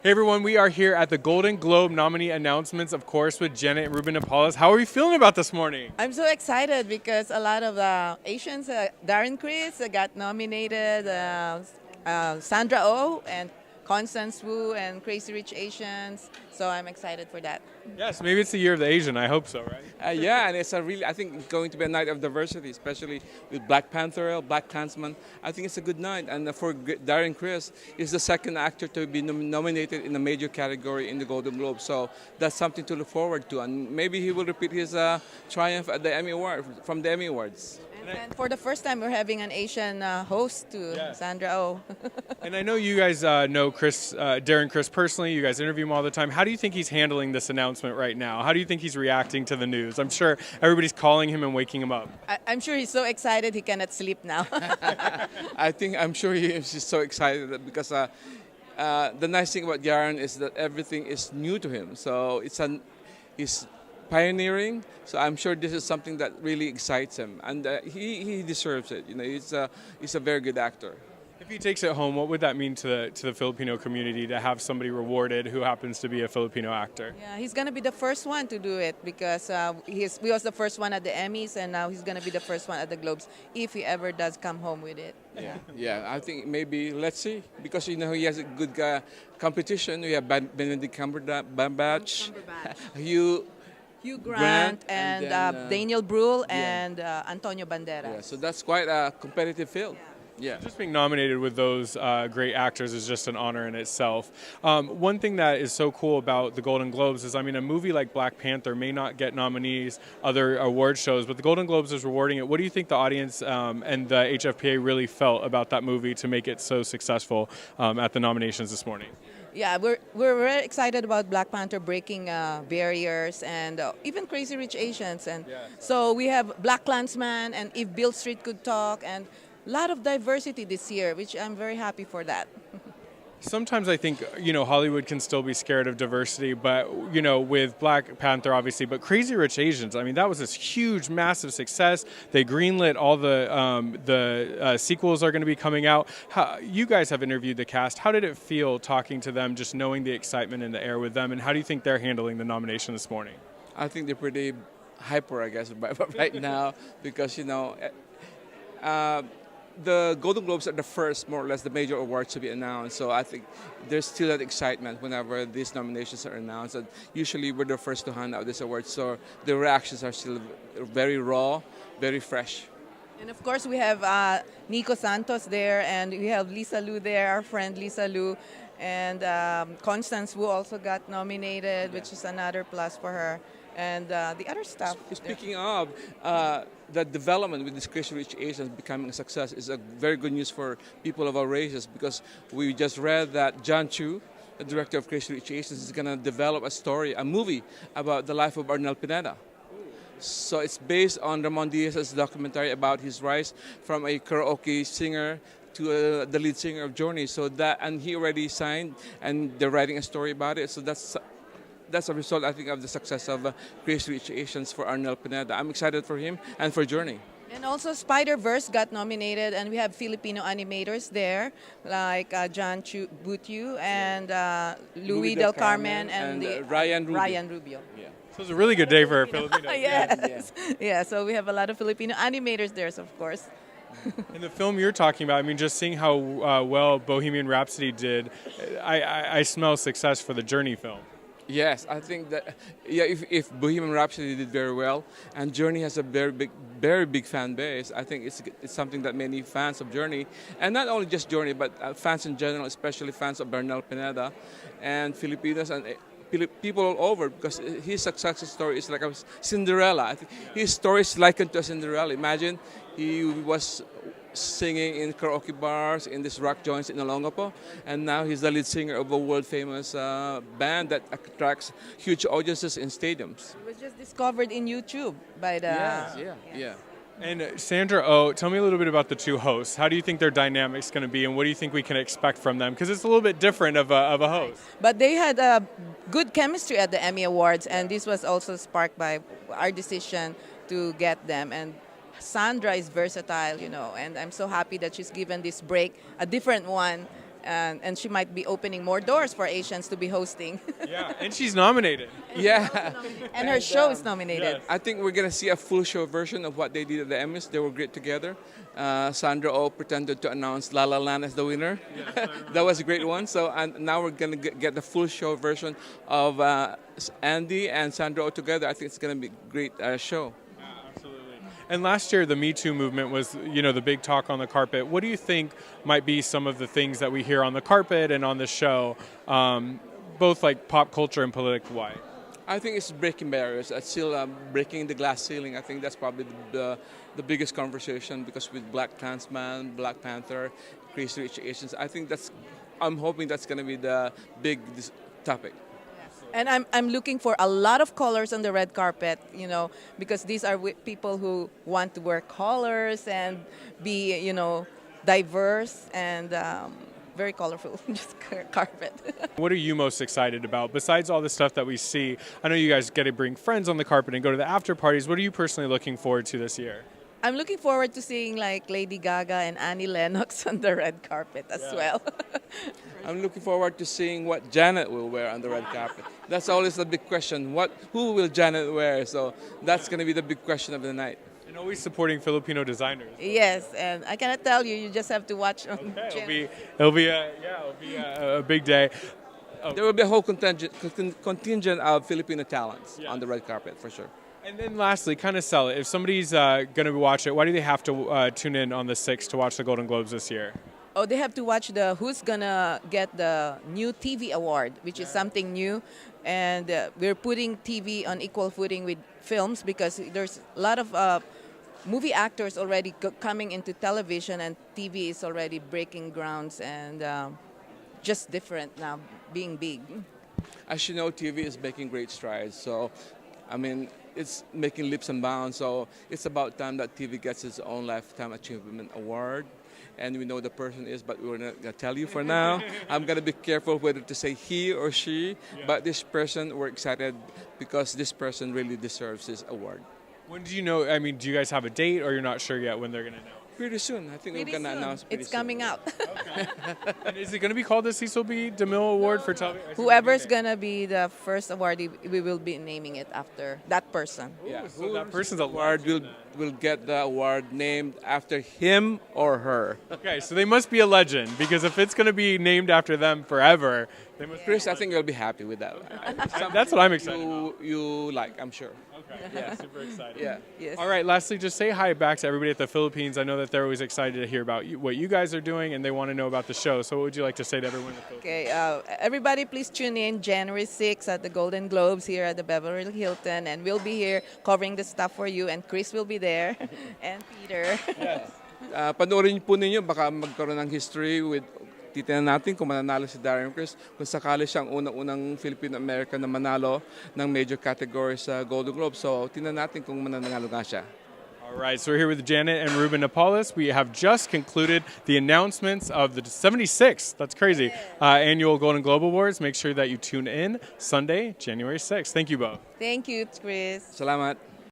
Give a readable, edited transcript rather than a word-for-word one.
Hey everyone, we are here at the Golden Globe nominee announcements, of course, with Janet and Ruben Nepales. How are you feeling about this morning? I'm so excited because a lot of Asians, Darren Criss got nominated, Sandra Oh and Constance Wu and Crazy Rich Asians. So I'm excited for that. Yes, maybe it's the year of the Asian. I hope so, right? Yeah, and it's a really, I think it's going to be a night of diversity, especially with Black Panther, Black Klansman. I think it's a good night. And for Darren Criss, he's the second actor to be nominated in a major category in the Golden Globe. So that's something to look forward to. And maybe he will repeat his triumph at the Emmy Award, from the Emmy Awards. And for the first time, we're having an Asian host to Sandra Oh. And I know you guys know Darren Criss personally. You guys interview him all the time. How do you think he's handling this announcement right now? How do you think he's reacting to the news? I'm sure everybody's calling him and waking him up. I'm sure he's so excited he cannot sleep now. I'm sure he is just so excited because the nice thing about Darren is that everything is new to him. So he's pioneering. So I'm sure this is something that really excites him, and he deserves it. You know, he's a very good actor. If he takes it home, what would that mean to the Filipino community to have somebody rewarded who happens to be a Filipino actor? Yeah, he's going to be the first one to do it because he was the first one at the Emmys, and now he's going to be the first one at the Globes if he ever does come home with it. Yeah. I think maybe let's see, because he has a good competition. We have Benedict Cumberbatch, Hugh Grant and then, Daniel Bruhl and Antonio Banderas. Yeah, so that's quite a competitive field. Yeah. Just being nominated with those great actors is just an honor in itself. One thing that is so cool about the Golden Globes is, I mean, a movie like Black Panther may not get nominees other award shows, but the Golden Globes is rewarding it. What do you think the audience and the HFPA really felt about that movie to make it so successful at the nominations this morning? Yeah, we're very excited about Black Panther breaking barriers and even Crazy Rich Asians. And so we have Black Klansman and If Beale Street Could Talk, and a lot of diversity this year, which I'm very happy for that. Sometimes I think, Hollywood can still be scared of diversity, but, with Black Panther, obviously, but Crazy Rich Asians, I mean, that was this huge, massive success. They greenlit all the sequels are going to be coming out. You guys have interviewed the cast. How did it feel talking to them, just knowing the excitement in the air with them, and how do you think they're handling the nomination this morning? I think they're pretty hyper, I guess, right now, because, the Golden Globes are the first, more or less, the major awards to be announced. So I think there's still that excitement whenever these nominations are announced. And usually we're the first to hand out these awards, so the reactions are still very raw, very fresh. And of course, we have Nico Santos there, and we have Lisa Lu there, our friend Lisa Lu. And Constance Wu also got nominated, which is another plus for her. And the other stuff. Speaking of the development with this Crazy Rich Asians becoming a success is a very good news for people of all races, because we just read that John Chu, the director of Crazy Rich Asians, is going to develop a movie about the life of Arnel Pineda. So it's based on Ramon Diaz's documentary about his rise from a karaoke singer to the lead singer of Journey. And he already signed, and they're writing a story about it. So that's a result, I think, of the success of Crazy Rich Asians for Arnel Pineda. I'm excited for him and for Journey. And also Spider-Verse got nominated, and we have Filipino animators there, like John Butyu and Louis Del Carmen and Ryan Rubio. Ryan Rubio. Yeah. So it's a really good day for Filipinos. Yes. Yeah, so we have a lot of Filipino animators there, so of course. In the film you're talking about, I mean, just seeing how well Bohemian Rhapsody did, I smell success for the Journey film. Yes, I think that if Bohemian Rhapsody did very well, and Journey has a very big fan base, I think it's something that many fans of Journey, and not only just Journey, but fans in general, especially fans of Arnel Pineda, and Filipinos and people all over, because his success story is like a Cinderella. I think his story is likened to a Cinderella. Imagine he was singing in karaoke bars, in these rock joints in Olongapo, and now he's the lead singer of a world-famous band that attracts huge audiences in stadiums. It was just discovered in YouTube by the... Yeah. And Sandra Oh, tell me a little bit about the two hosts. How do you think their dynamic's going to be, and what do you think we can expect from them? Because it's a little bit different of a host. But they had good chemistry at the Emmy Awards, and this was also sparked by our decision to get them. And Sandra is versatile, and I'm so happy that she's given this break, a different one, and she might be opening more doors for Asians to be hosting. Yeah, and she's nominated. Yeah. And her show is nominated. yes. I think we're going to see a full show version of what they did at the Emmys. They were great together. Sandra Oh pretended to announce La La Land as the winner. That was a great one. So and now we're going to get the full show version of Andy and Sandra Oh together. I think it's going to be a great show. Absolutely. And last year, the Me Too movement was, the big talk on the carpet. What do you think might be some of the things that we hear on the carpet and on the show, both like pop culture and political-wise? I think it's breaking barriers. It's still breaking the glass ceiling. I think that's probably the biggest conversation because with Black Klansman, Black Panther, Crazy Rich Asians, I'm hoping that's going to be the big topic. And I'm looking for a lot of colors on the red carpet, because these are people who want to wear colors and be, diverse and very colorful just carpet. What are you most excited about? Besides all the stuff that we see, I know you guys get to bring friends on the carpet and go to the after parties. What are you personally looking forward to this year? I'm looking forward to seeing like Lady Gaga and Annie Lennox on the red carpet as well. I'm looking forward to seeing what Janet will wear on the red carpet. That's always the big question. Who will Janet wear? So that's going to be the big question of the night. And always supporting Filipino designers. Yes, and I cannot tell you. You just have to watch. Okay, it'll be a big day. There will be a whole contingent of Filipino talents on the red carpet for sure. And then lastly, kind of sell it. If somebody's going to watch it, why do they have to tune in on the 6th to watch the Golden Globes this year? Oh, they have to watch who's gonna get the new TV award, which is something new, and we're putting TV on equal footing with films because there's a lot of movie actors already coming into television, and TV is already breaking grounds and just different now, being big. As you know, TV is making great strides. So, it's making leaps and bounds. So it's about time that TV gets its own Lifetime Achievement Award. And we know the person is, but we're not going to tell you for now. I'm going to be careful whether to say he or she. But this person, we're excited because this person really deserves this award. When do you know? Do you guys have a date or you're not sure yet when they're going to know? Pretty soon. I think we're going to announce pretty soon. It's coming out. Okay. And is it going to be called the Cecil B. DeMille Award for television? Whoever's going to be the first awardee, we will be naming it after that person. Yeah, so that person's award will get the award named after him or her. Okay, so they must be a legend because if it's going to be named after them forever, they must. Chris, I think you'll be happy with that. That's what I'm excited about. You like, I'm sure. Okay, yeah, super excited. Yeah. Yes. All right, lastly, just say hi back to everybody at the Philippines. I know that they're always excited to hear about what you guys are doing and they want to know about the show. So what would you like to say to everyone in the Philippines? Okay, everybody please tune in January 6th at the Golden Globes here at the Beverly Hilton, and we'll be here covering the stuff for you, and Chris will be there, and Peter. Yes. Panoorin po ninyo, baka magkaroon ng history with titignan natin kung mananalo si Darren Criss. Kung sakali siyang unang Filipino-American na manalo ng major categories sa Golden Globe. So, tingnan natin kung mananalo nga siya. All right, so we're here with Janet and Ruben Nepales. We have just concluded the announcements of the 76th, that's crazy, annual Golden Globe Awards. Make sure that you tune in Sunday, January 6th. Thank you both. Thank you, Chris. Salamat.